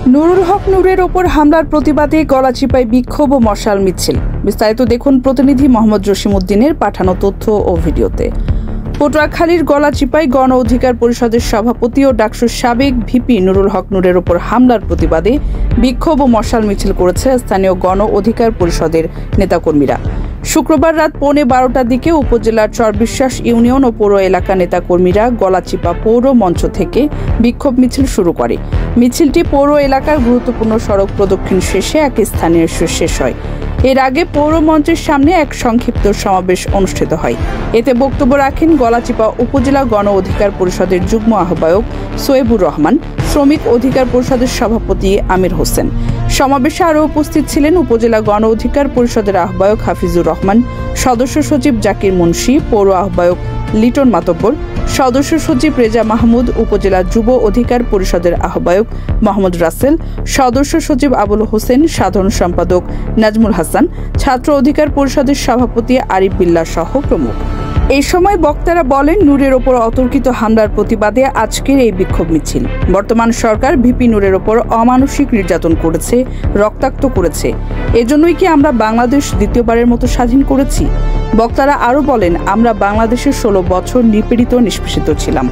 নুরুল হক নূরের ওপর হামলার প্রতিবাদে গলাচিপায় বিক্ষোভ ও মশাল মিছিল। বিস্তারিত দেখুন প্রতিনিধি মোহাম্মদ জসিমউদ্দিনের পাঠানো তথ্য ও ভিডিওতে। পটুয়াখালীর গলাচিপায় গণ অধিকার পরিষদের সভাপতি ও ডাকসুর সাবেক ভিপি নুরুল হক নূরের ওপর হামলার প্রতিবাদে বিক্ষোভ ও মশাল মিছিল করেছে স্থানীয় গণ অধিকার পরিষদের নেতাকর্মীরা। শুক্রবার রাত 12:15টার দিকে উপজেলার চরবিশ্বাস ইউনিয়ন ও পৌর এলাকা নেতাকর্মীরা গলাচিপা পৌর মঞ্চ থেকে বিক্ষোভ মিছিল শুরু করে। মিছিলটি পৌর এলাকার গুরুত্বপূর্ণ সড়ক প্রদক্ষিণ শেষে এক স্থানে এসে শেষ হয়। এর আগে পৌর মঞ্চের সামনে এক সংক্ষিপ্ত সমাবেশ অনুষ্ঠিত হয়। এতে বক্তব্য রাখেন গলাচিপা উপজেলা গণ অধিকার পরিষদের যুগ্ম আহ্বায়ক সোয়েবুর রহমান, শ্রমিক অধিকার পরিষদের সভাপতি আমির হোসেন। সমাবেশে আরও উপস্থিত ছিলেন উপজেলা গণ অধিকার পরিষদের আহ্বায়ক হাফিজুর রহমান, সদস্য সচিব জাকির মুন্সি, পৌর আহ্বায়ক লিটন মাতব্বর, সদস্য সচিব রেজা মাহমুদ, উপজেলা যুব অধিকার পরিষদের আহ্বায়ক মোহাম্মদ রাসেল, সদস্য সচিব আবুল হোসেন, সাধারণ সম্পাদক নাজমুল হাসান, ছাত্র অধিকার পরিষদের সভাপতি আরিফ বিল্লাহ সহ প্রমুখ। এই সময় বক্তারা বলেন, নূরের ওপর অতর্কিত হামলার প্রতিবাদে আজকের এই বিক্ষোভ মিছিল। বর্তমান সরকার ভিপি নূরের ওপর অমানসিক নির্যাতন করেছে, রক্তাক্ত করেছে। এজন্যই কি আমরা বাংলাদেশ দ্বিতীয়বারের মতো স্বাধীন করেছি? বক্তারা আরও বলেন, আমরা বাংলাদেশের 16 বছর নিপীড়িত নিষ্পেষিত ছিলাম।